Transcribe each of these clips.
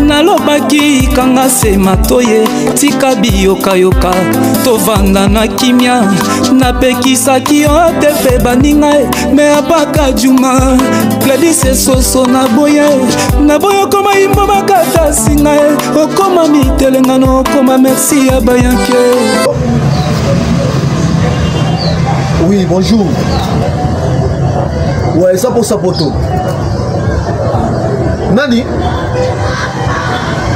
Nalobaki kanga se matoye tika biyoka yoka tovanda na kimia napekisaki yo te pe baninga me apaka juma Gladys soso na boye koma imbo bakata singa okoma mitelengano okoma merci ya bayanke. Oui, bonjour. Ouais, ça pour sa poteau. Nani?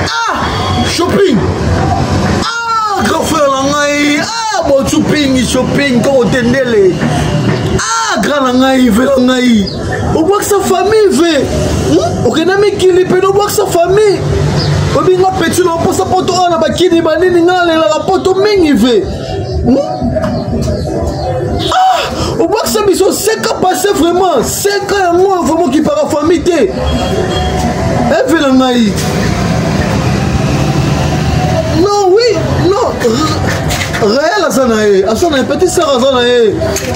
Ah, shopping. Ah, grand frère langai. Ah, bon shopping quand tendele. Ah, grand langai ve langai. On voit que sa famille ve. Ok, nami kili pe on voit que sa famille. Obinga petit on pour sa poteau na bakini banini ngale la poteau mingi ve. On voit que ça mission 5 ans passé vraiment 5 ans moi vraiment qui part en famille té elle fait la maï non oui non réel asana petit sœur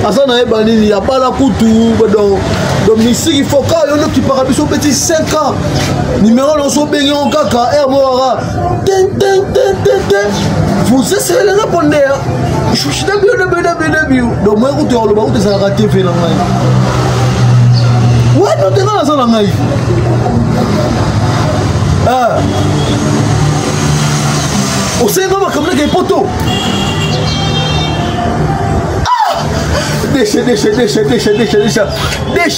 asana banini ya pas la coutu donc ici il faut quand on qui part mission petit 5 ans numéro non so bengi on kaka er moara ten vous essayez de répondre je suis bien donc moi écoute on le baou de ça raté fait la maille ouais non t'es dans la maille ah on sait comment comme les poteaux ah deixa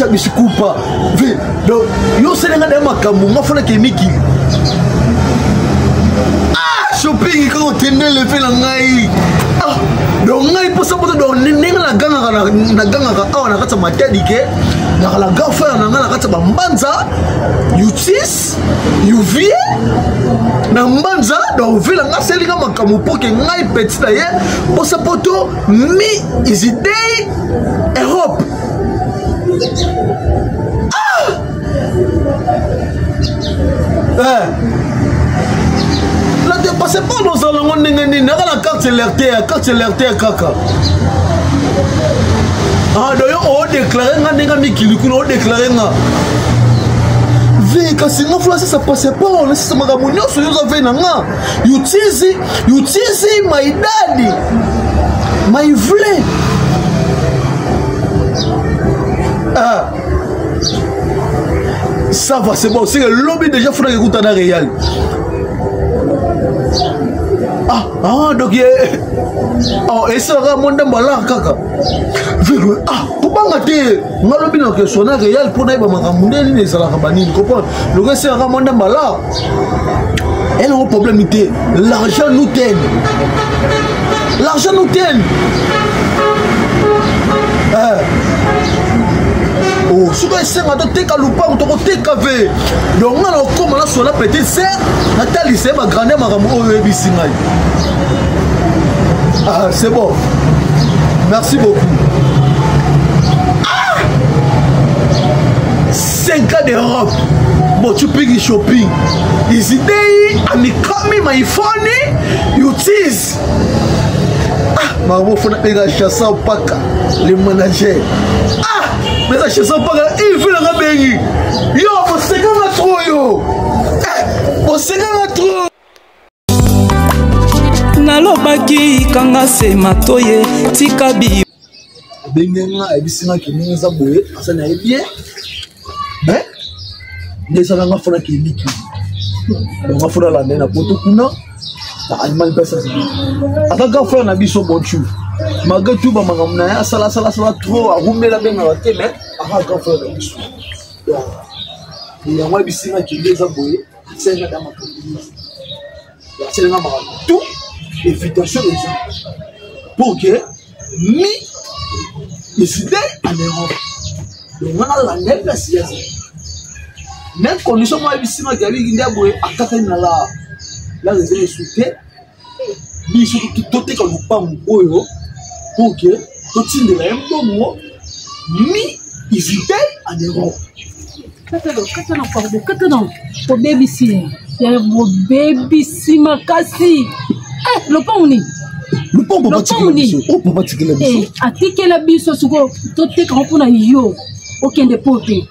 me desculpa vê donc eu sei nada é macamu mas fala que miki ah shopping quand tu ne le fais la maille ah donc ngai pour ça pour donc ninga na ganga awa na kata matedi ke na la gafa na ngala kata bambanza yutis yuvie na mbanza donc vila ngaselinga makamu poke ngai petit na ye pour ça poto mi isidei Europe ah la dépassez pas dans un langue n'engani n'a la carte l'air kaka ah d'ailleurs on déclaré nga mikili on déclaré nga vika singa fula ça passait pas on laisse ma gamunyo so yo avez nga utizi my daddy my vle ah ça va c'est bon c'est le lobby déjà faudra écouter dans réel ah donc oh et ça va mon dembala kaka ah kubanga te ngalobi na question na réel pour na ba makamundeli ne sala kabani comprendre le gars c'est mon dembala elle a un problèmeité l'argent nous tienne oh ce que c'est ngado teka lupango to teka ve donc ngalo comme na so la petite sœur Nathalie c'est ma grande makambo oyo ebisingai ah c'est bon merci beaucoup 5 ans d'Europe bon tu peux shopping is day and come my phone you tease ah maman faut na pega chassa paka le manager ah mais ça chassa paka il fait la bengi yo mo sekanga trop yo mo sekanga trop nalobaki kanga se matoye tika bi bengenga ebisina kininza boye asana bien mais les gens font la clinique donc on fait la nena poto kuna animal pesa ataka frère na biso bonchu malgré tout ba makamna ya sala trop arumela benga wate mais ataka frère na biso ya mwa bisinga kindeza boye senga dama ya senga makamna tout invitation des gens pour que mi décider en Europe donc on a la même place même condition moi bisinga gabi kinda boye ataka na la réserve soutien biso toteka lupango oyo pour que totindela ye mbomo mi visite en Europe katana tobebisi ya bobebisi makasi lopango ni atikela biso siko toteka mpona yo okende pote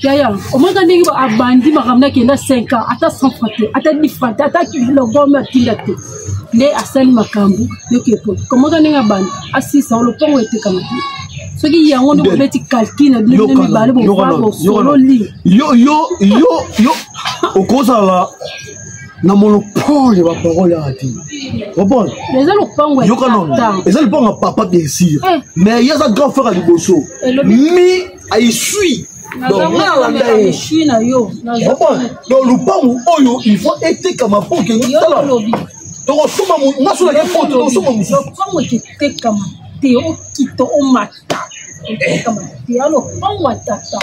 yaya omaka ndenge abandi makamna kenda 5 ans ata 100 francs ata 10 francs ata kilogome atinda te nde asali makambo yoke pote komaka ndenge abandi asisa lopango etekama te soki yango nde bobeti calcul na bino mibale bovaa solo li yo okozala na monopole ba parole ya ati comprendre les lopango eza lopango papa bien sûr mais il y a ça grand frère à liboso mi aisui donc na suis na yo donc lopango oyo il faut être comme pour que sala donc osoma naso la photo osoma musu lopango etekama te okito omata etekama te lopango atata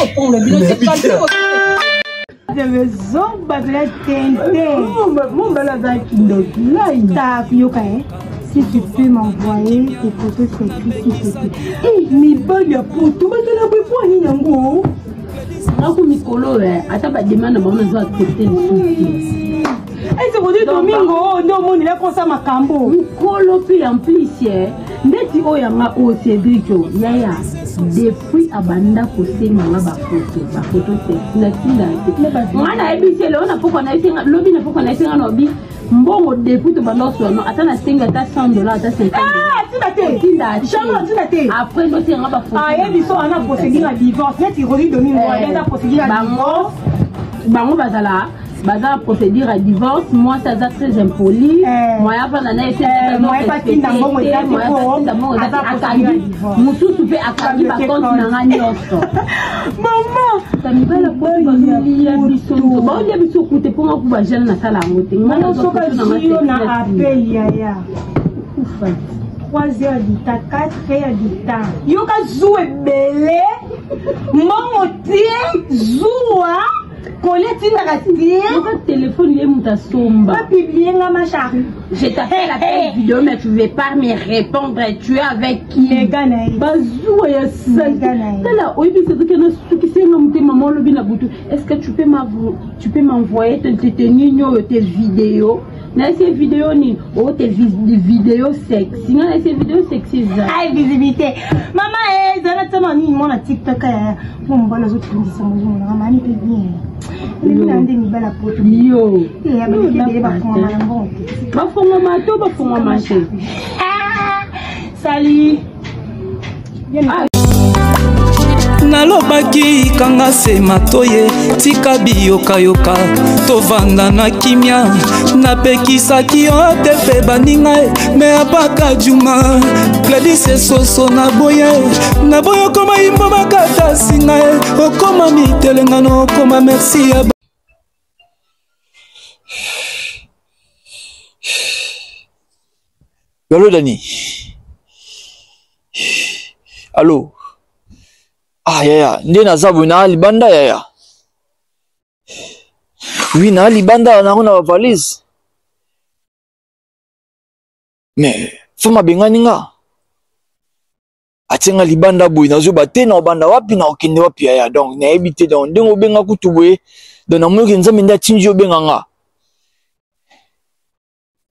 lopango le bilo te je me zomba de la tente. Mon balade qui si tu peux m'envoyer tes photos sexy, s'il te plaît. Eh, mais pas de photos, mais tu n'as pas point ni nango. Ako mikolo ata ba demande ba mazo accepter le souci. Eh, c'est pour dire Domingo, non mon il a comme ça ma cambo. Mikolo puis en plus ndeti oyanga o Cedrico yaya depuis abanda kosenga ba photo sexy na tinda mwana ebisele ona poko na isenga lobi na poko na isenga nobi mbongo depuis to baloso no ata na senga ata $100 ata $50 tinda te après no senga ba photo ah yebiso ana procédure à divorce neti rodi Domingo ana procédure à divorce bango bazala baza procédure à divorce moi ça est très impoli moi avant na essayer moi pas tinda mbongo mususu pe akaki ba compte na nganyoso maman tamibala ya biso ba ya biso kute po ngaku ba jeune na sala ngote ngana soka sio na appel yaya 3 heures du temps 4 heures du temps yoka jouer belé mbongo tie zoua Colette le téléphone il est mutasomba. Pas publier ma chérie. Je t'appelle la vidéo mais tu veux pas me répondre. Tu es avec qui? Les Ganaïs. Bazou ya Ganaïs. Là, oui, c'est que nous qui c'est maman le bina boutou. Est-ce que tu peux m'envoyer tes vidéos? Na ces vidéos ni tes vidéos sexy. Na ces vidéos sexy. Ah visibilité. Maman zana tama ni mon TikTok pour me voir les autres qui sont mon mani peut bien. Yo. Salut. nalobaki kanga se matoye tika biyokayoka tovanda na kimia napekisaki yo te mpe baninga me apaka juma Gladys Soso naboye okoma yimbo bakata singa okoma mitelengano okoma merci ya Yolo Dani. Allô. Ah yaya, ndiye nazabu na libanda yaya. Oui, na libanda na kuna valise. Mais fuma bengani nga. Atenga libanda boy nazo bate na obanda wapi na okende wapi yaya. Donc na ebité donc ndengo benga kutuboye. Donc na moyo nzambe nda tinjo benga nga.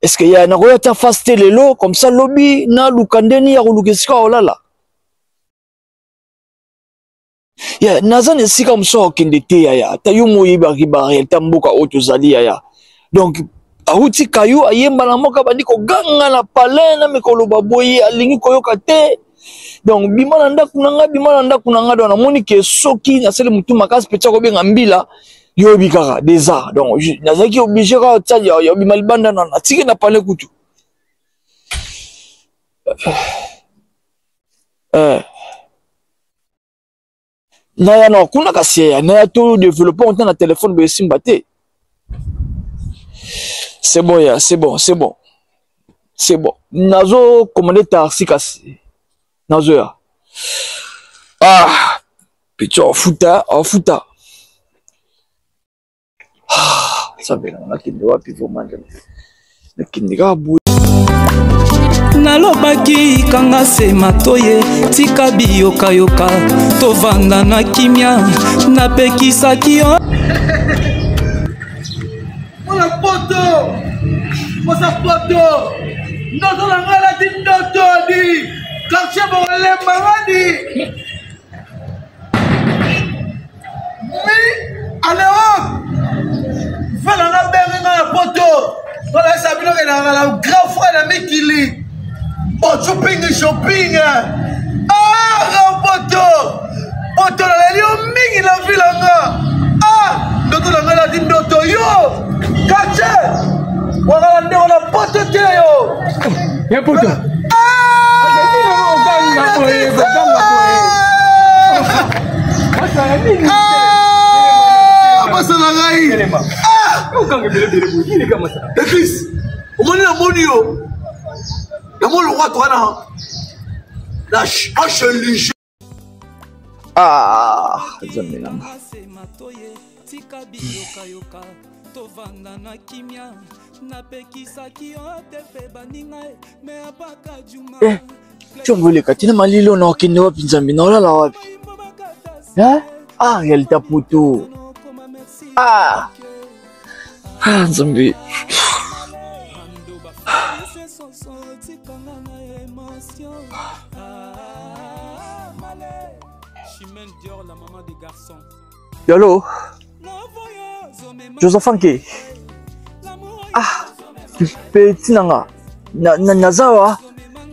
Est-ce qu'il y a un ta face lelo comme ça lobby na lukandeni ya kulukeska olala? Ya nazane sika mso kende te ya ta yumo yiba riba ta mboka otozali ya. Donc auti kayu ayemba na moka bandiko ganga na palais na mikolo baboyi alingi koyoka te. Donc bimana nda kunanga do na moni ke soki na sele mutu makasi pecha ko benga mbila Yo bikara déjà donc nazaki obligé ka tsa yo bimalibanda na tiki na parler kutu. Naya no kuna kasia naya tout développer on na téléphone be simbate. C'est bon ya, c'est bon. C'est bon. Nazo commander taxi kasi. Nazo ya. Ah, picho futa. Ah, ça va là kindi wapi vraiment. Kindi ka bu. Nalobaki kanga se matoye tika biyoka tovanda na kimia napekisaki yo Mwana poto ndoto na ngala di ndoto di quartier bolemba ngadi mi alors fala na benga na poto wala sabino ke na ngala grand frère na mikili shopping poto na lelio mingi na vilanga ndoto na ngala di ndoto yo kache wakala ndeko na poto te yo ya poto masala ngai Epis omoni na moni yo namoni lokwa twana na chelige Zamina. tovanda na kimia napekisaki yo te pe baninga me apaka juma Chongole katina malilo na okende wapi Nzambi na olala wapi? Realita poto. Nzambi. Yalo. Joseph Anke. Petit nanga. Nazawa.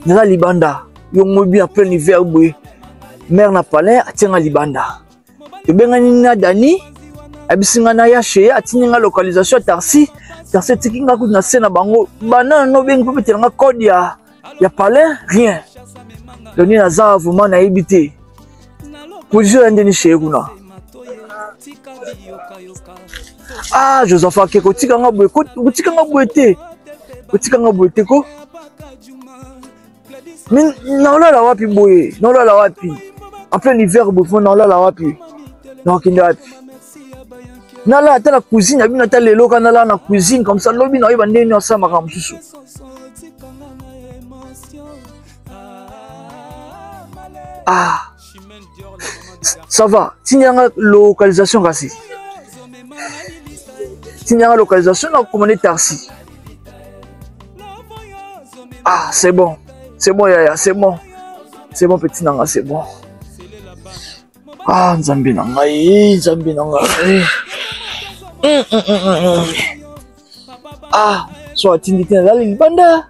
Naza libanda. Yongo bien plein hiver boy. Mère na palais atinga libanda. Tobengani na Dani. Abisinga na ya chez atinga localisation Tarsi. Tarsi tikinga ku na sena bango. Bana no bengi pe telanga code ya palais rien. Doni naza vraiment na ebité. Kujo ndeni chez kuna. Joseph Anke ko tikanga boy ko tikanga boy te. Ko tikanga boy te ko. Mais naolala wapi boye, naolala wapi. En plein hiver bofo naolala wapi. Donc il wapi. Nala ata la cuisine, abi na ta lelo kana la na cuisine comme ça lobi na yeba ndeni osama ka msusu. Ça va. Tinyanga localisation kasi. Tinyanga localisation na commandé Tarsi. C'est bon. C'est bon, Yaya, c'est bon. C'est bon, petit nanga, c'est bon. Nzambi nanga, Nzambi nanga. So tindi tina dali banda.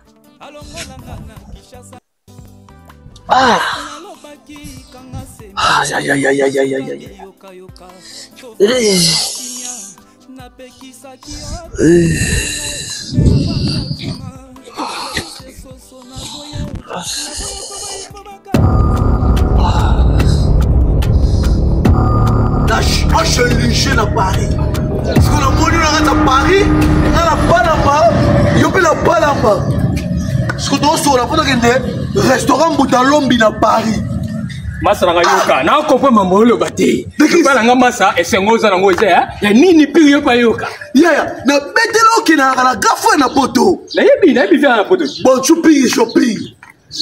Je suis à Paris. Parce que le monde est à Paris, on a pas là-bas, il y a la pas là-bas. Parce que dans ce restaurant Boutalombi à Paris. Masa nga yoka na comprendre mambo le bati. Bala nga masa esengoza na ngoze ya nini pire pa yoka. Na betelo ki na gafo na poto. Na yebi via na poto. Bon shopping.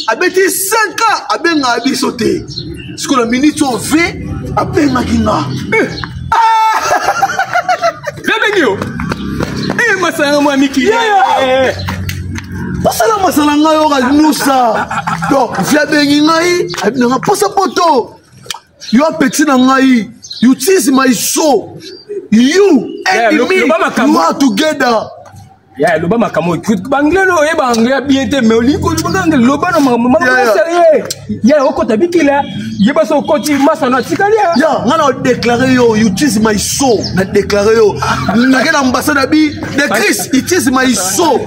Abeti 5 ans abenga abisote. Parce que le ministre V abenga kinga. Rebenio. Masa nga miki. Masala ngayo ka nusa. Donc, via bengi ngai, abinanga posa poto. You are petit na ngai. You tease my soul. You and me, you are together. Ya loba makamo banglais no e banglais bien te mais oli ko banglais loba no maman sérieux. Ya oko tabikila yeba so koti masa na tikalia. Ya ngana déclarer yo you choose my soul na déclarer yo. Na kena ambassade bi de Christ it is my soul.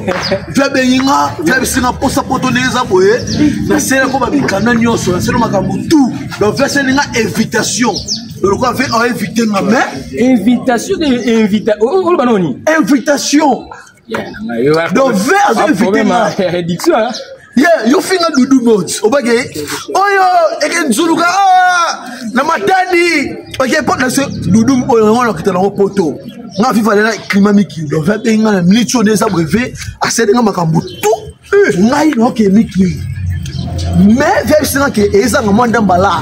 Vya benga vya bisinga posa poto neza boye. Na sera ko ba bikana nyoso na sera makambo tout. Donc verset ninga invitation. Donc on fait inviter ma mère. Invitation de invita. O banoni. Invitation. Yeah, donc vers inviter ma réduction. Yeah, you finger dudu mode. Obage. Oyo, eke nzuluka na matani. Ok, pot na se dudu oyo ngona kitana ko poto. Nga fifa na climat miki. Donc vers benga na milicho neza brevet, asede nga makambo tout. Ngai no ke miki. Mais vers sina ke eza ngomanda mbala.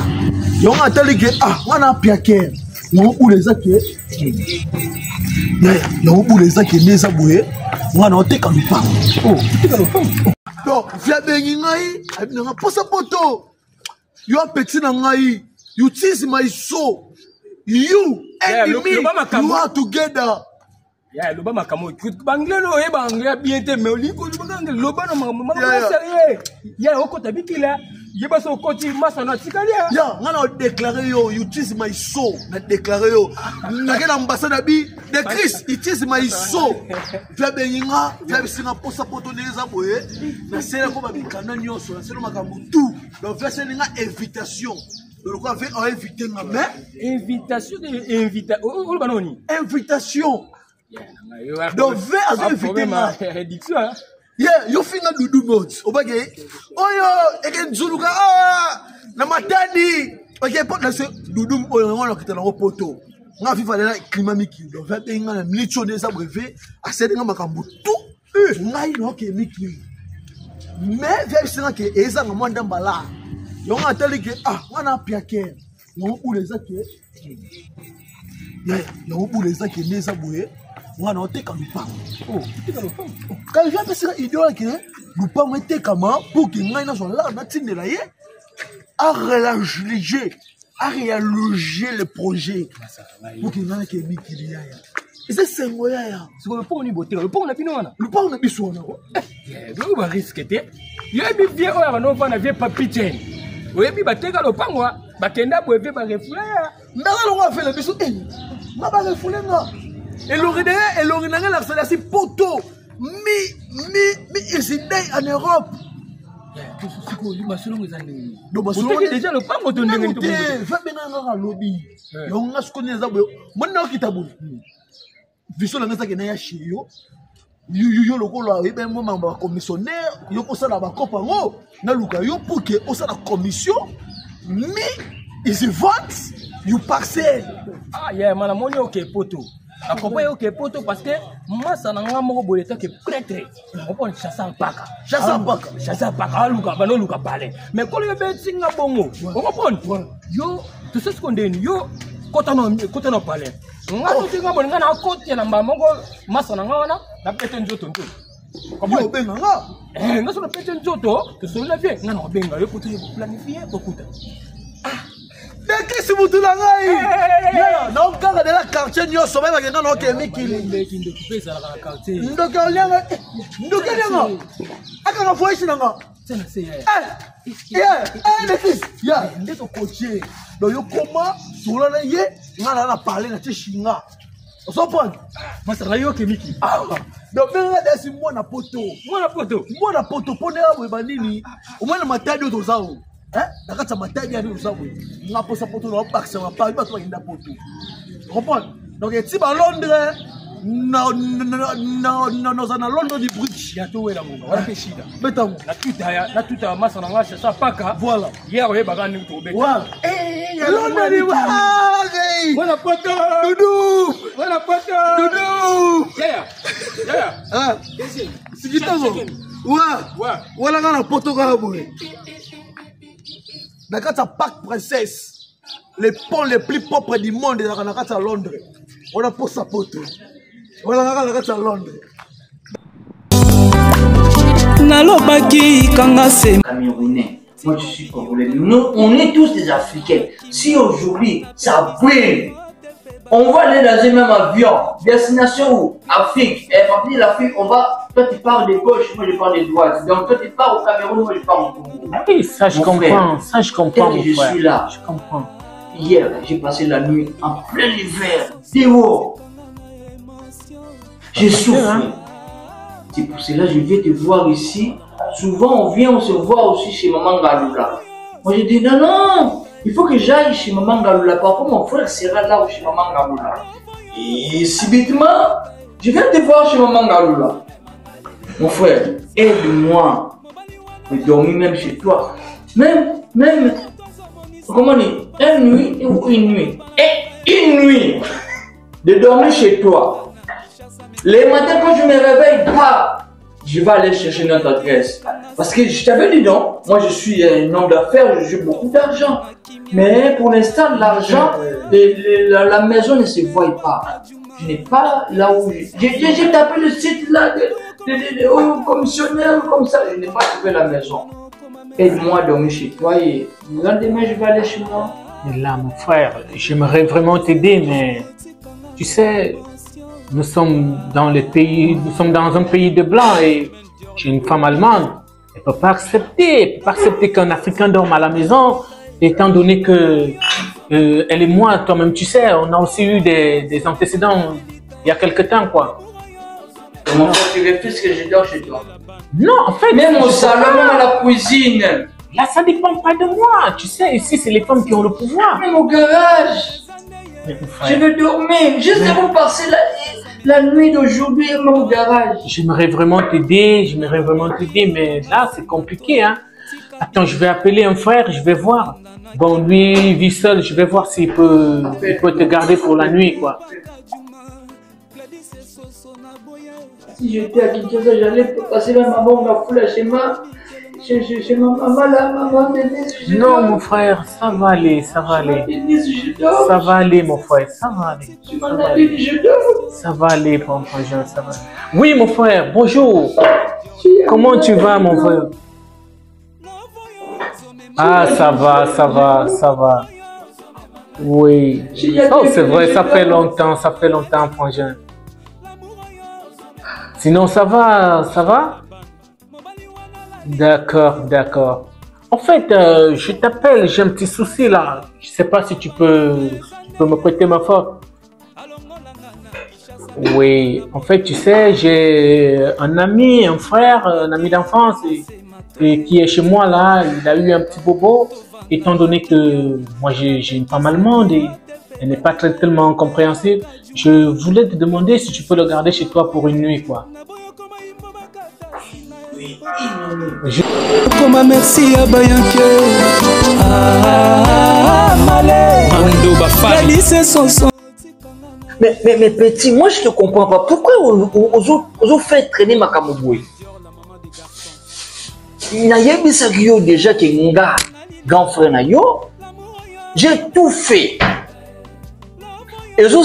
Yo nga tali ke ngana piake. Ngo uleza ke. Yo uleza ke neza boye. Ngana oteka lupango. Oh, oteka lupango. Donc, via bengingai, abina posa poto. You are petit nangai. You tease my soul. You and me, you are together. Ya loba makamo banglais no e banglais bien te mais oli ko banglais loba no maman sérieux. Ya oko tabikila yeba so koti masa na tikalia. Ya ngana déclarer yo you tease my soul na déclarer yo. Na kena ambassade bi de Christ it is my soul. Vya benginga vya bisinga posa poto neza boye. Na sera ko ba bikana nyoso na sera makambo tout. Donc verset ninga invitation. Donc on fait inviter ma mère. Invitation de invita. O banoni. Invitation. Donc vers inviter ma réduction. Yeah, you finger dudu mode. Obage. Oyo, eke nzuluka na matani. Ok, pot na se dudu oyo ngona kitana ko poto. Nga fifa na climat miki. Donc vers benga na milicho neza brevet, asede nga makambo tout. Ngai no ke miki. Mais vers sina ke eza ngomanda mbala. Yo nga tali ke ngana piake. Ngo uleza ke. Yeah, yo uleza ke neza boye. Ngana oteka lupango. Oh, oteka lupango. Quand je fais ça idole que lupango etekama pour que ngai na so la na tindela ye à réaloger le projet. Pour que ngai ke mikili ya. Et c'est sengo ya. C'est le pont ni boté. Le pont na bino wana. Le pont na biso wana. Yo ba risque te. Yo bi bien o ya no va na vie papitene. Oye bi bateka le pont wa bakenda boeve ba refoula ya. Ndala lo wa fait le biso ma ba refoula nga. Et l'original la c'est si poto. Mi ici en Europe. Déjà le pango de ndenge fa benanga lobby. Yo nga skoneza boyo. Monna kitabu. Viso la ngasa ke na ya chiyo. Yo lokolo ebe mo mamba commissionnaire, yo ko sala ba kopa ngo na luka yo pour que o sala commission. Mi is vente you parcelle. Ah yeah, mana moni OK poto. A comprendre OK poto parce que moi ça n'a moko boleta que prêtre. On peut chasser en paka. Chasser en paka luka bano luka parler. Mais quand le bet singa bongo, on comprend. Yo tout ce qu'on dit yo kotano parler. Ngato singa bon ngana kote na mbamoko masa na ngana na pete njoto njoto. Yo benga nga. Ngaso na pete njoto, to so la vie ngana benga yo poto planifier okuta. Mais qu'est-ce que vous la ngai? Non, quand de la quartier nyo sommet ba ngana no ke mikili. Ndeki ndekupe za la quartier. Ndoka lyanga. Aka na voice nanga. Tena c'est le fils. Ya, ndeko coacher. Donc yo comment sola na ye ngana na parler na chinga. On s'en prend. Masala yo ke miki. Donc benga desi mwana poto. Mwana poto pone abo banini. Omwana matadi otozao. Nakata matadi ya uzabwe nga posa poto na bakse wa pa ba to inda poto comprendre donc ti ba Londres na Londres du bridge ya to wela ngo wala peshida betango na tuta masa na ngasha sa paka voilà hier we baga ni to beta voilà Londres ni wala poto dudu ya sigitango wala ngana poto ka boye. Nakata Parc Princesse, les ponts les plus propres du monde, Nakata Londres. On a pour sa pote. On a Nakata Londres. Nalobaki Kangase. Camerounais. Moi je suis congolais. Nous, on est tous des Africains. Si aujourd'hui ça brûle, On va aller dans un même avion. Destination où? Afrique. Et partir de l'Afrique, on va. Toi, tu pars de gauche, moi, je pars de droite. Donc, toi, tu pars au Cameroun, moi, je pars au Congo. Oui, ça, je comprends. Ça, je comprends, mon frère. Je suis là. Je comprends. Hier, j'ai passé la nuit en plein hiver. Dehors. J'ai souffert. C'est pour cela que je vais te voir ici. Souvent, on vient, on se voit aussi chez Maman Galula. Moi, je dis non, non, il faut que j'aille chez Maman Galula. Parfois, mon frère sera là chez Maman Galula. Et subitement, je viens te voir chez Maman Galula. Mon frère, aide-moi. Je dormir même chez toi. Même, comment dire, une nuit ou une nuit. Et une nuit de dormir chez toi. Les matins, quand je me réveille, je vais aller chercher notre adresse. Parce que je t'avais dit non, moi je suis un homme d'affaires, j'ai beaucoup d'argent. Mais pour l'instant, l'argent, la maison ne se voit pas. Je n'ai pas là où j'ai tapé le site là, de commissionnaire, comme ça, je n'ai pas trouvé la maison. Aide-moi à dormir chez toi et le lendemain, je vais aller chez moi. Et là, mon frère, j'aimerais vraiment t'aider, mais tu sais, nous sommes dans un pays de blancs et j'ai une femme allemande. Elle ne peut pas accepter qu'un Africain dorme à la maison, étant donné que elle et moi, toi-même, tu sais, on a aussi eu des antécédents il y a quelque temps, quoi. Comment tu refuses que je dors chez toi? Non, en fait... Même au salon, à la cuisine. Là, ça ne dépend pas de moi. Tu sais, ici, c'est les femmes qui ont le pouvoir. Même au garage. Je veux dormir. Juste avant de passer la nuit d'aujourd'hui à mon garage. J'aimerais vraiment t'aider, mais là, c'est compliqué, hein. Attends, je vais appeler un frère, je vais voir. Bon, lui, il vit seul, je vais voir s'il peut te garder pour la nuit, quoi. Si j'étais à Kinshasa, j'allais passer la maman, on a foulé chez ma maman, la maman Denise. Non, mon frère, ça va aller, ça va aller. Ça va aller, mon frère, ça va aller. Tu m'en as dit que je dors. Ça va aller, mon frère, ça va aller. Oui, mon frère, bonjour. Comment tu vas, mon frère? Ah, ça va. Oui. Oh, c'est vrai, ça fait longtemps, frangin. Sinon, ça va? D'accord. En fait, je t'appelle, j'ai un petit souci là. Je sais pas si tu peux me prêter ma force. Oui, en fait, tu sais, j'ai un ami, un frère, un ami d'enfance et qui est chez moi là. Il a eu un petit bobo, étant donné que moi j'ai une femme allemande et elle n'est pas tellement compréhensible. Je voulais te demander si tu peux le garder chez toi pour une nuit, quoi. Comme merci à Bayanke. Malé. Mando Bafari. Mais petit, moi je ne comprends pas. Pourquoi on fait traîner ma Kamoboué? Il y a déjà qui grand frère Nayo. J'ai tout fait. Et je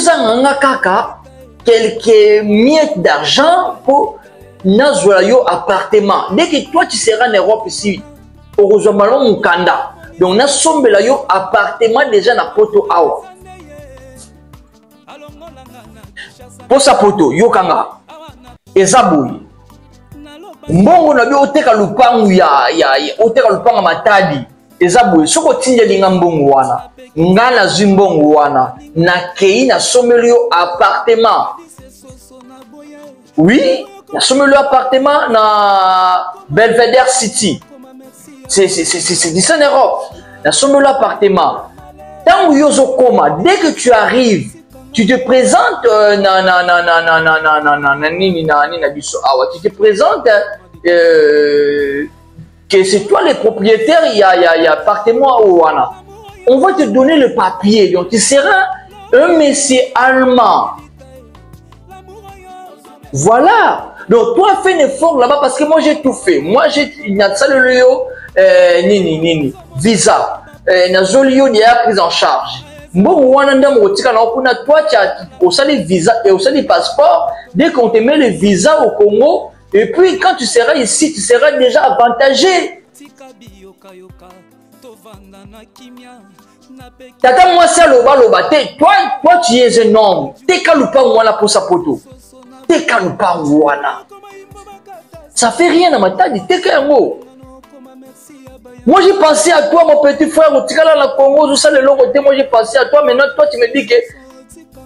quelques miettes d'argent pour Nazoyo appartement. Dès que toi tu seras en Europe ici, au Rosamalon Mukanda, donc na sombela yo appartement déjà na poto awa. Pour sa poto yo kanga ezaboui. Mbongo na bio oteka lupangu ya oteka lupanga matadi ezaboui. Soko tinja linga mbongo wana. Ngana zimbongo wana na kei na sombela yo appartement. Oui. Il y a ce appartement dans Belvedere City. C'est d'ici en Europe. Il y a ce appartement. Tant que dès que tu arrives, tu te présentes. Tu te présentes que c'est toi le propriétaire. Il y a appartement au Wana. On va te donner le papier. Donc tu seras un monsieur allemand. Voilà. Donc, toi, fais un effort là-bas parce que moi, j'ai tout fait. Moi, j'ai visa. Nazolio déjà prise en charge. Bon, toi, tu as aussi les visas et aussi les passeports. Dès qu'on te met le visa au Congo, et puis quand tu seras ici, tu seras déjà avantagé. Tata moi ça loba loba toi tu es un homme. T'es kalupa wana pour sa poto. T'es kalupa wana. Ça fait rien dans ma tête, t'es qu'un mot. Moi j'ai pensé à toi mon petit frère au Tigala la Congo, tout ça le long côté, moi j'ai pensé à toi, maintenant toi tu me dis que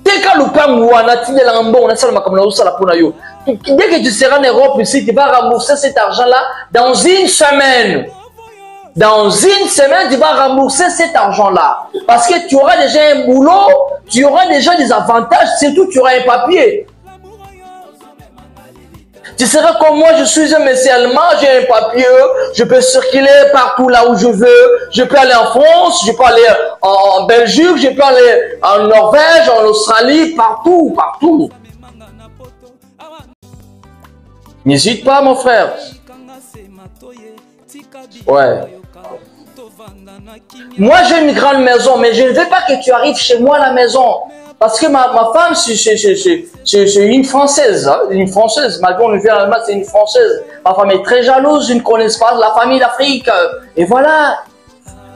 t'es kalupa wana, tu es l'ambo, on a ça le makamna ou ça la pona yo. Dès que tu seras en Europe ici, tu vas rembourser cet argent-là dans une semaine. Dans une semaine, tu vas rembourser cet argent-là. Parce que tu auras déjà un boulot, tu auras déjà des avantages, surtout tu auras un papier. Tu seras comme moi, je suis un monsieur allemand, j'ai un papier, je peux circuler partout là où je veux. Je peux aller en France, je peux aller en Belgique, je peux aller en Norvège, en Australie, partout, partout. N'hésite pas, mon frère. Ouais. Moi, j'ai une grande maison, mais je ne veux pas que tu arrives chez moi à la maison. Parce que ma femme, c'est une Française. Hein, une Française. Malgré qu'on vient en Allemagne, c'est une Française. Ma femme est très jalouse, je ne connais pas la famille d'Afrique. Et voilà.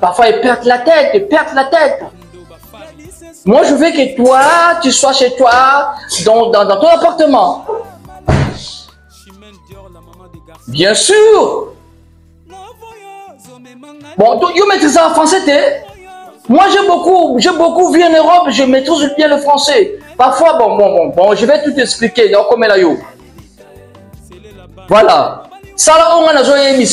Parfois, ils perdent la tête, ils perdent la tête. Moi, je veux que toi, tu sois chez toi, dans ton appartement. Bien sûr. Bon, tu maîtrises ça en français, t'es? Moi, j'ai beaucoup vu en Europe, je maîtrise bien le français. Parfois, bon, je vais tout expliquer. Donc, comme là, yo. Voilà. Ça, là, on a besoin de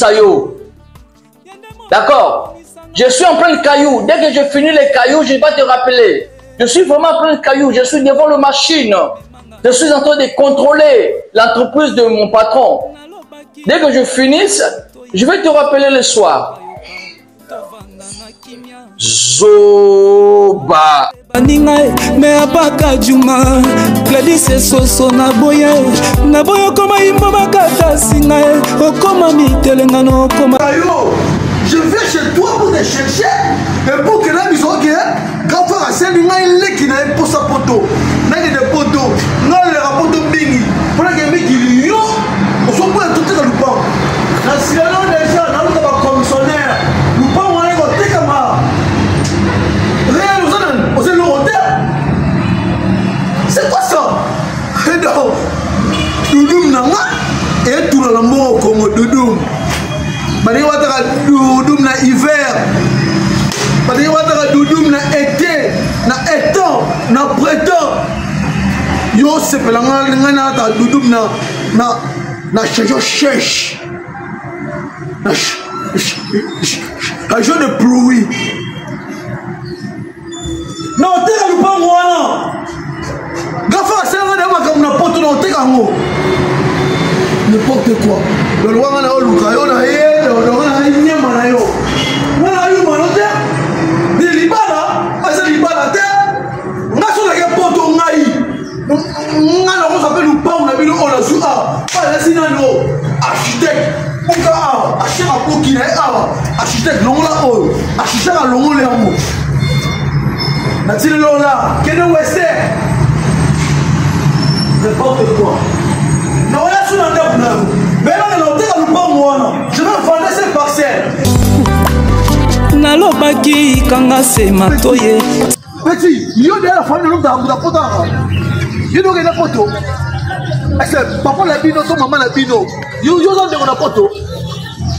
d'accord? Je suis en plein de cailloux. Dès que je finis les cailloux, je vais te rappeler. Je suis vraiment en plein de cailloux. Je suis devant la machine. Je suis en train de contrôler l'entreprise de mon patron. Dès que je finisse, je vais te rappeler le soir. Zoba. Me apaka juma Gladys soso na boye koma imbo bakata singa okoma mitelenga no koma. Je viens chez toi pour te chercher et pour que la maison que quand faire assez ninga ile qui na pour sa poto na de poto na le rapport bingi pour que miki yo on se peut tout dans le pan na silano déjà na le ba commissionnaire nous pas on est côté kama réel on se le hôtel. C'est quoi ça? Et donc Doudou nanga et tout le monde comme Doudou. Bani wataka Doudou na hiver. Bani wataka Doudou na été, na étang, na printemps. Yo sepelanga ngana ta Doudou na chèche. Un jour de pluie. Non, t'es pas moi non. Gafa c'est un débat comme n'importe non t'es comme n'importe quoi. Le loi on a luka yo na ye, on a une nyama na yo. On a eu manote. Ni libala, asa libala te. Ngaso na ke poto ngai. Ngana ko s'appelle ou pas on a vu on a su pas la sinano. Architecte. Pourquoi architecte a pour qui est architecte non là oh. Architecte a longo le amo. Natile Lola, quel est le Western? N'importe quoi. Non, il y a tout dans le plan. Mais là, on est pas moi. Je vais vendre ces parcelles. Nalobaki kanga se matoye. Petit, il y a de la famille de la photo. Il y a de la photo. Est-ce que papa la bino, ton maman la bino? Il y a de la photo.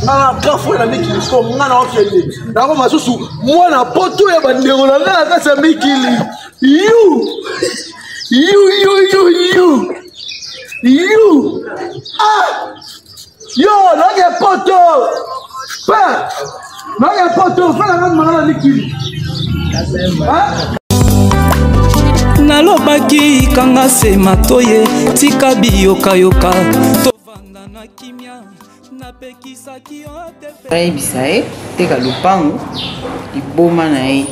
Na grand frère na mikili so ngana ofeli na ko masusu mwana poto ya bandeko na ngana kasa mikili you yo na ke poto pa na ke poto fa na ngana mikili nalobaki kanga se matoye tika biyoka tovanda na kimia. ayebisa ye teka lupango liboma na ye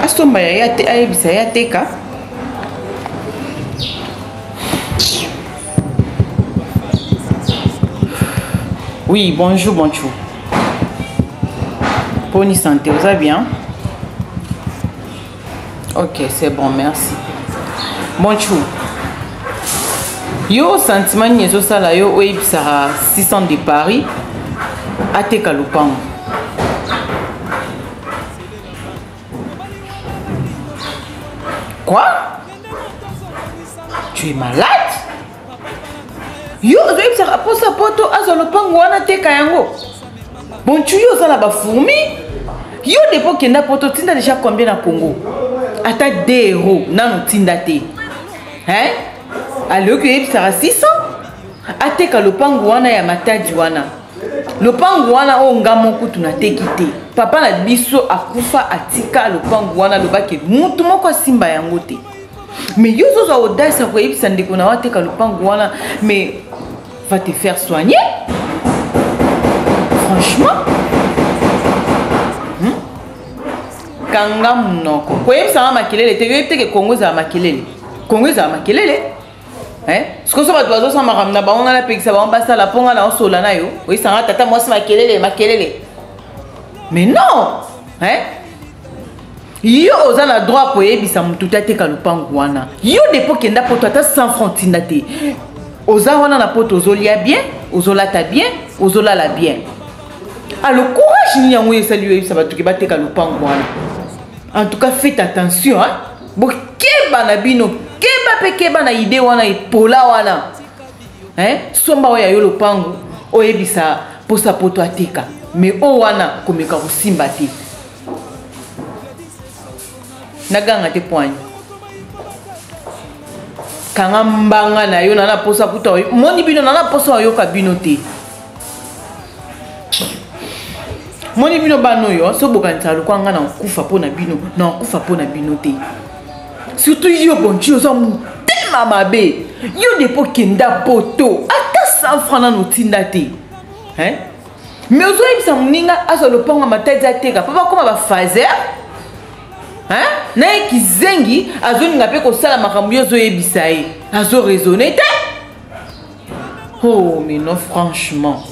asomba ya ye ayebisa ye ateka oui bonjour Pony santé vous allez bien? Ok c'est bon merci bonjour Yo sentiment nyezo sala yo oyebisaka 600 de Paris ateka lopango. Quoi? Tu es malade? Yo oyebisaka posa poto azo lopango wana teka yango. Bon tu yo sala ba fourmi. Yo depo kenda poto tinda déjà combien na Congo? Ata 2 euros nanu tinda te. Hein? Alors que yebisaka 600 ateka lopango wana ya matadi wana. Lopango wana o ngamo kutu na tekite. Papa na biso akufa atika lopango wana lobake mutu moko simba yango te. Mais yo zo audace ko yebisa ndeko na wateka lopango wana mais va te faire soigner. Franchement kanga munoko. Ko yebisa makelele te yo yebite Congo za makelele. Congo za makelele. Hein? Ce que ça va doit ça maramna ba on a la pekisa ba on basa la ponga na osola na yo. Oui ça tata moi c'est makelele. Mais non! Hein? Yo oza na droit ko yebisa mutu tateka lopango wana. Yo depo kenda poto ata 100 francs tindate. Oza wana na poto ozolia bien, ozolata bien, ozolala bien. Alors courage ni yango yesali yebisa batuki bateka lopango wana. En tout cas faites attention hein. Bo keba na bino keba na idée wana ipola wana. Hein? Somba oya yo lopango oyebisa posa poto ateka. Mais o wana komeka kosimba te. Naganga te poigne. Kanga mbanga na yo nana posa poto moni bino nana posa yo ka bino te. Moni bino bano yo so bokanisa lokanga na kufa pona bino na kufa pona bino te. Surtout yo bonchi oza mutema mabe. Yo depo kenda poto ata 100 francs na notinda te. Hein? Mais vous avez dit moninga azo lopango matadi ateka papa koma ba fazer hein na kizengi azo ninga pe ko sala makambo yo zo yebisa ye azo raisonner te. Oh mais non franchement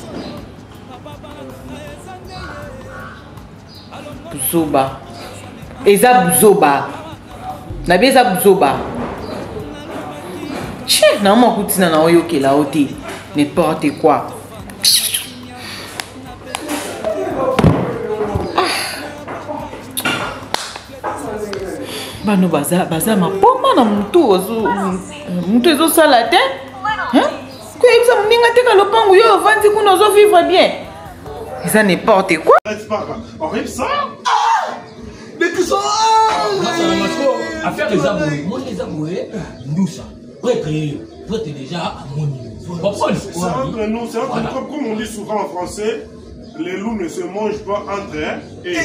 buzoba eza buzoba na beza buzoba che na mo kutina na oyo kela oti n'importe quoi. Bano baza mapoma na mutu ezo sala te hein ko yebisa moninga teka lopango yo vandi kuna ozo vivre bien. Ça n'importe quoi. Horrible ça. Mais que ça affaire les aboués. Moi les aboués, nous ça. Prêtre déjà à mon niveau. C'est entre nous, c'est entre nous. Comme on dit souvent en français, les loups ne se mangent pas entre eux. Et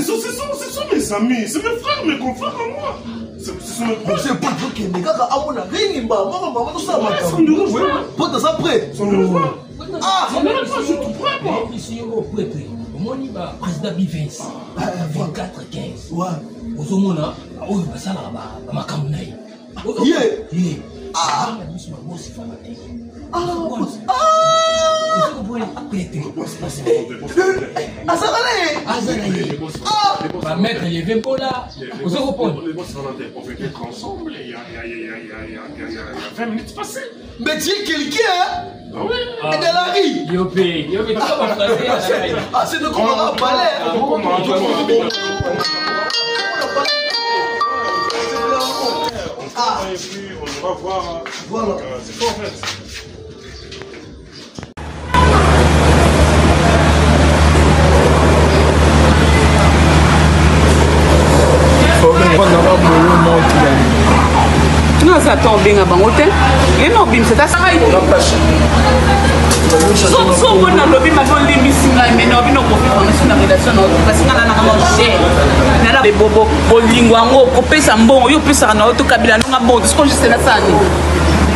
ce sont mes amis, c'est mes frères, mes confrères à moi. Ce sont mes frères. C'est pas toi qui me gars à mon avis, maman, tout ça, ma ça prêt. Ah, c'est même pas tout prêt, moi. Ici, au prêtre, mon président Bivens, 24-15. Ouais. Aux homona, oh, ça là-bas, ma camonaille. Ah, mettre les 20 pots là, on peut être ensemble, il y a 20 minutes passées. Mais tu es quelqu'un, ah oui. Et de la rue. Yopé, ah, c'est de comment on va parler. On va voir. Voilà. C'est quoi en fait? Non, ça tombe bien à Bangote. Et non, bim, c'est à ça. So bon na lobby ma don limbi singa mais no bino ko fi na relation no parce que na na manger na la bobo bolingwa ngo ko pesa mbongo yo pesa na to kabila nga bon ce que je sais na sani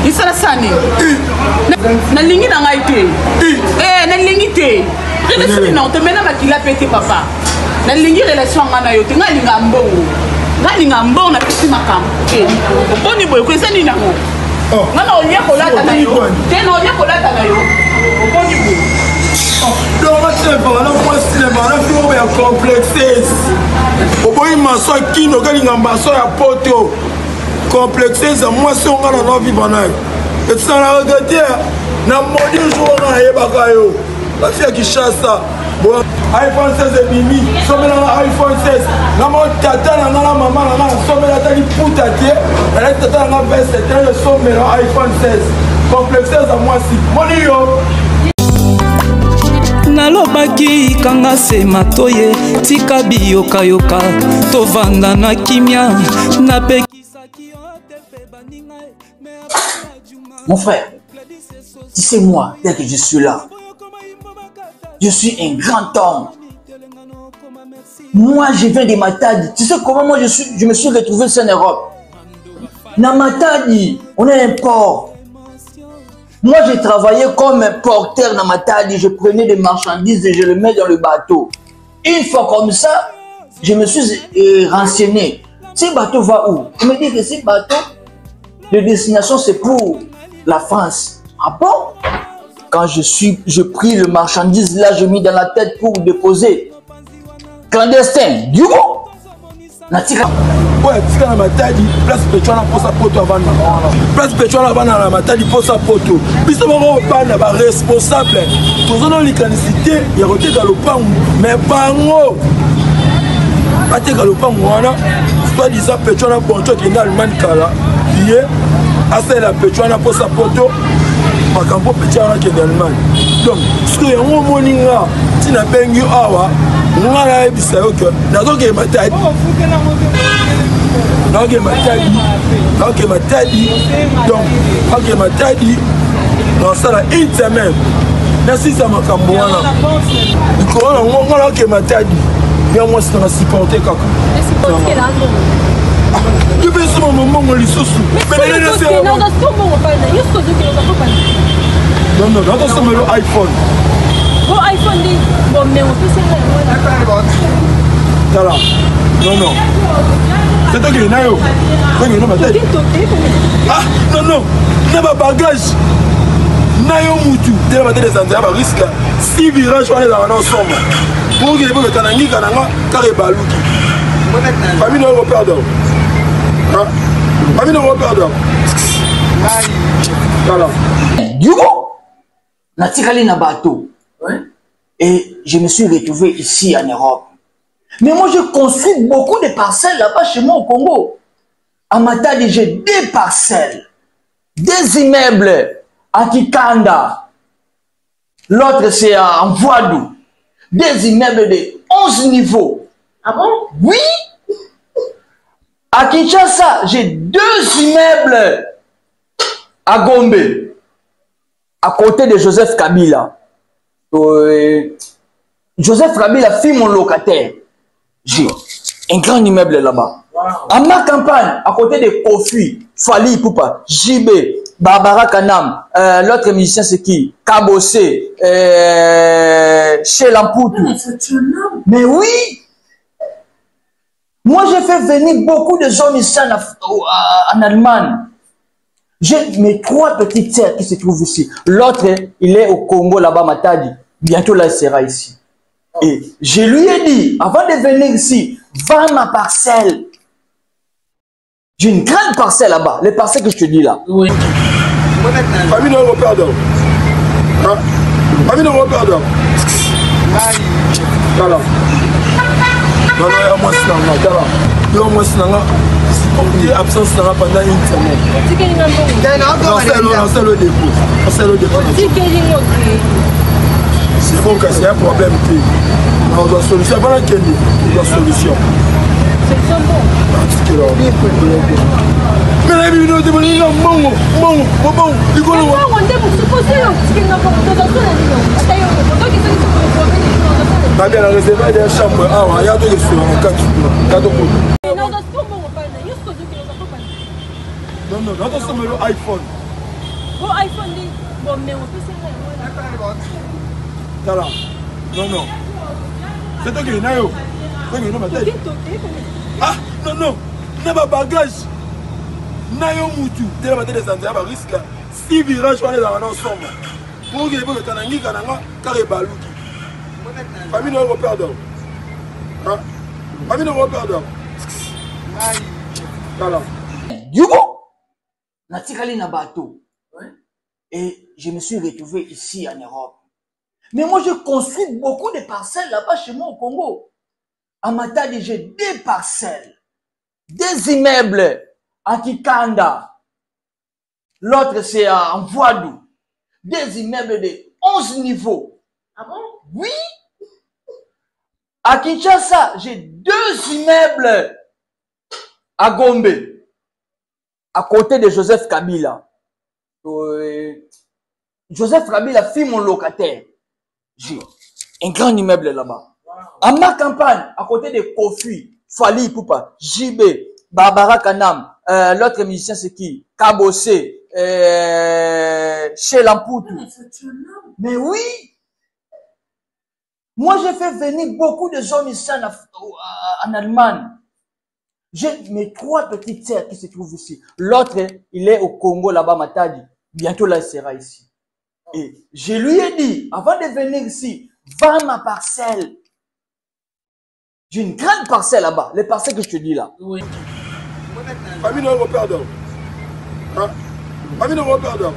isala sani na lingi na ngai te na lingi te relation na to mena makila pete papa na lingi relation nga na yo te nga linga mbongo na pesi makambo boni boy ko sani na ngo ngana olia kolata na yo te na olia kolata na yo boni boy donc c'est pas là pour cinéma là faut bien complexer oboyi maso kino kalinga maso ya poto complexé ça moi si on a dans vivre naï et ça la regretter na modi jour na yebaka yo la fille qui chasse ça bon iPhone 16 et Mimi somela iPhone 16 na mo tata na la maman na somela tali puta tie elle tata na 27 ans somela iPhone 16 complexé ça moi si moni yo nalobaki kanga se matoye tika biyokayoka tovanda na kimia napekisaki yo te pe baninga. Mon frère, tu sais moi, dès que je suis là, je suis un grand homme. Moi, je viens de Matadi. Tu sais comment moi je me suis retrouvé en Europe. Dans Matadi, on est un port. Moi, j'ai travaillé comme un porteur dans Matadi. Je prenais des marchandises et je les mets dans le bateau. Une fois comme ça, je me suis renseigné. Ce bateau va où? On me dit que ce bateau, de destination, c'est pour la France. Ah bon? Quand je pris le marchandise là, je mis dans la tête pour déposer. Clandestin, du coup. Natika. Ouais, tika na Matadi, place Pétuana pour sa poto avant. Place Pétuana avant na Matadi pour sa poto. Puis ça va reprendre ba responsable. Pour ça les canicité, il y a côté galopant mais pas ngo. Pas te galopant wana. Soit disant Pétuana bonto qui est en Allemagne kala. Lié à celle la Pétuana pour sa poto. Makambo Pétuana qui est en Allemagne. Donc, ce que on moninga, si na bengi awa, nga na ebisa yo que nazo ke Matadi. Ok, Matadi. Donc, ok, Matadi. Dans ça, une semaine. Merci, ça m'a cambouré. Ok, Matadi. Bien, moi, c'est un supporter. Tu veux ce moment où les sous. Non, non, non, c'est le iPhone. Bon, iPhone, bon, mais on peut se faire. Non, non. C'est toi qui es là. Ah, non, non. Il n'y a pas de bagage. Nayo Moutou. Tu as des endroits à risque. Si virage, on est dans l'ensemble. Pour que les gens ne soient pas balouki. Famille de repère d'or. Famille de repère d'or. Voilà. Du coup, natikali na bateau. Et je me suis retrouvé ici en Europe. Mais moi, je construis beaucoup de parcelles là-bas chez moi au Congo. À Matadi, j'ai 2 parcelles. 2 immeubles à Kikanda. L'autre, c'est en Voadou. 2 immeubles de 11 niveaux. Ah bon? Oui. À Kinshasa, j'ai 2 immeubles à Gombe. À côté de Joseph Kabila. Joseph Kabila fit mon locataire. J'ai un grand immeuble là-bas. Wow. À ma campagne, à côté de Kofi, Fali Poupa, JB, Barbara Kanam, l'autre musicien c'est qui? Kabossé, chez Lampoutou. Mais oui! Moi j'ai fait venir beaucoup de gens ici en Allemagne. J'ai mes 3 petites sœurs qui se trouvent ici. L'autre, il est au Congo là-bas, Matadi. Bientôt là, il sera ici. Et je lui ai dit, avant de venir ici, vends ma parcelle. J'ai une grande parcelle là-bas, les parcelles que je te dis là. Oui. Famille de repère d'or. Famille de repère d'or. Voilà. Non, non, il y a moi, c'est là. Il y a moi, c'est là. On dit absence pendant une semaine. On le dépôt. C'est bon que c'est un problème. On doit solution. Voilà qu'il y a une solution. C'est bon. Mais la vie, nous bon. Non, non, non, c'est le iPhone. Bon, iPhone, bon, mais on peut se faire. Voilà. Non, non. C'est toi qui es là. Ah, non, non. Il n'y a pas de bagage. Nayo Moutou. Tu as des endroits à risque. Si virage, on est dans l'ensemble. Pour que les gens ne soient pas balouki. Famille de repère d'or. Famille de repère d'or. Voilà. Du coup, natikali na bateau. Et je me suis retrouvé ici en Europe. Mais moi, je construis beaucoup de parcelles là-bas chez moi au Congo. À Matadi, j'ai 2 parcelles. 2 immeubles à Kikanda. L'autre, c'est à Mvoadou. 2 immeubles de 11 niveaux. Ah bon? Oui. À Kinshasa, j'ai 2 immeubles à Gombe. À côté de Joseph Kabila. Joseph Kabila fit mon locataire. J'ai un grand immeuble là-bas. À ma campagne, à côté de Kofi, Fali Poupa, JB, Barbara Kanam, l'autre musicien c'est qui? Kabosé, chez Lampoutou. Mais oui! Moi, j'ai fait venir beaucoup de hommes ici en Allemagne. J'ai mes 3 petites sœurs qui se trouvent ici. L'autre, il est au Congo, là-bas, Matadi. Bientôt, là, il sera ici. Et je lui ai dit, avant de venir ici, vends ma parcelle. J'ai une grande parcelle là-bas. Les parcelles que je te dis là. Oui. Famille de pardon. Famille de pardon.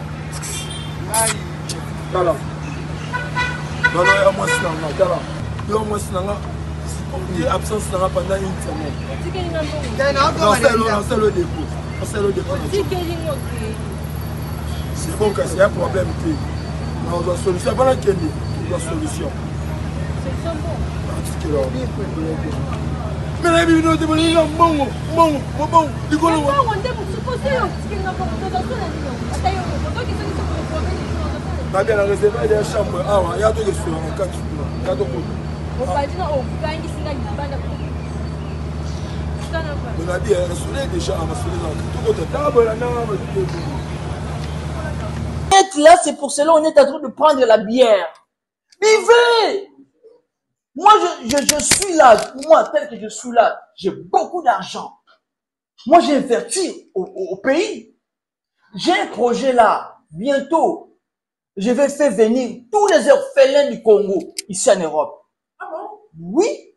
Voilà. Non, il y a moi, c'est là. Il y a moi, c'est là. Il y a absence pendant une semaine. Non, c'est le dépôt. C'est le dépôt. C'est bon que c'est un problème. On doit solution. Voilà qu'il y a une solution. C'est bon. Mais la vie de bon, bien réservé des chambres. Ah, il y a 2 restaurants. On a dit, déjà là, c'est pour cela qu'on est en train de prendre la bière. Vivez! Moi, je suis là. Moi, tel que je suis là, j'ai beaucoup d'argent. Moi, j'ai investi au pays. J'ai un projet là. Bientôt, je vais faire venir tous les orphelins du Congo, ici en Europe. Ah bon? Oui.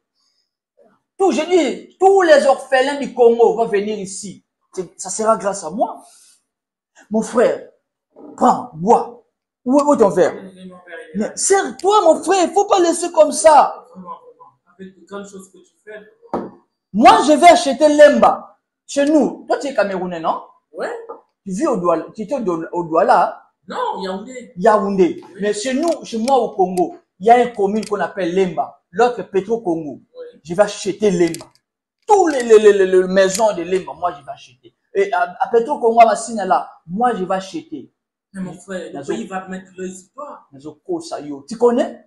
J'ai dit, tous les orphelins du Congo vont venir ici. Ça sera grâce à moi. Mon frère, prends, bois. Où est ton verre? Mais serre-toi, mon frère, il ne faut pas laisser comme ça. Avec les grandes choses que tu fais. Moi, je vais acheter l'emba. Chez nous, toi, tu es Camerounais, non? Ouais. Tu vis au Douala. Tu étais au Douala? Non, Yaoundé. Yaoundé. Oui. Mais chez nous, chez moi au Congo, il y a une commune qu'on appelle Lemba. L'autre, Petro-Congo. Oui. Je vais acheter Lemba. Toutes les maisons de Lemba, moi, je vais acheter. Et à Petro-Congo, à Massina, là, moi, je vais acheter. Mais mon frère, le pays va mettre l'œil sur toi. Tu connais?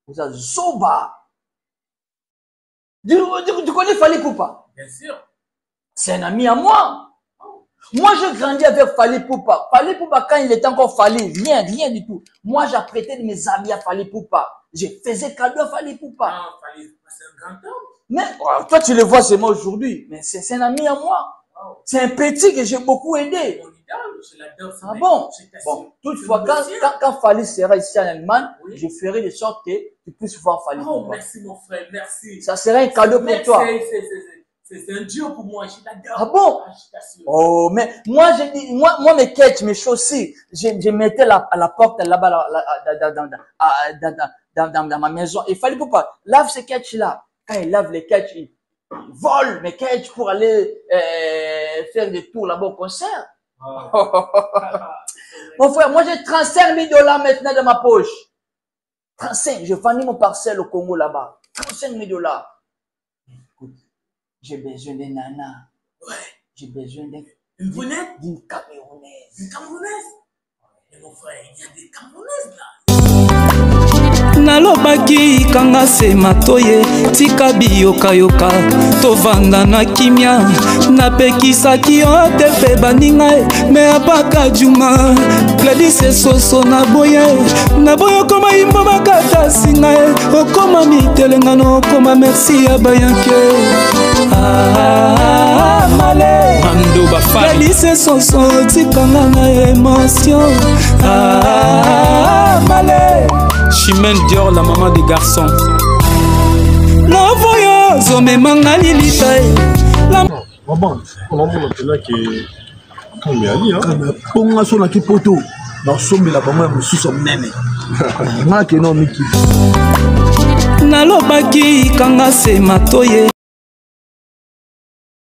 Vous avez Zoba. Tu connais Fali Poupa? Bien sûr. C'est un ami à moi. Moi, j'ai grandi avec Fali Poupa. Fali Poupa, quand il était encore Fali, rien du tout. Moi, j'apprêtais mes amis à Fali Poupa. Je faisais cadeau à Fali Poupa. Ah, Fali Poupa, c'est un grand homme. Mais toi, tu le vois, c'est moi aujourd'hui. Mais c'est un ami à moi. Wow. C'est un petit que j'ai beaucoup aidé. Je l'adore. Ah bon? Bon, toutefois, quand Fali sera ici en Allemagne, oui, je ferai de sorte que tu puisses voir Fali Poupa. Oh, merci mon frère, merci. Ça sera un cadeau pour toi. C'est un dieu pour moi, je l'adore. Ah bon? Oh, mais moi, j'ai dit, moi, mes ketchs, mes chaussures, je mettais à la porte là-bas, dans ma maison. Il fallait pas lave ces ketchs-là. Quand il lave les ketchs, il vole mes ketchs pour aller faire des tours là-bas au concert. Mon frère, moi, j'ai 35 000 $ maintenant dans ma poche. 35, j'ai vendu mon parcelle au Congo là-bas. 35 000 $. J'ai besoin d'une nana. Ouais. J'ai besoin d'une Camerounaise. Une Camerounaise? Mais mon frère, il y a des Camerounaises là. Nalobaki kanga se matoye tika biyoka tovanda na kimia napekisaki yo te pe baninga me apaka juma Gladys soso naboya koma imba bakata singa okoma mitelengano okoma merci ya bayanke male Mando bafali Gladys soso tikanga na émotion male Chimène Dior, la maman des garçons. La voyage, mais manga lilita. Bon, on a maintenant que ponga so na kipoto na sombela bango ya mosusu monene ngaki no miki nalobaki kanga se matoye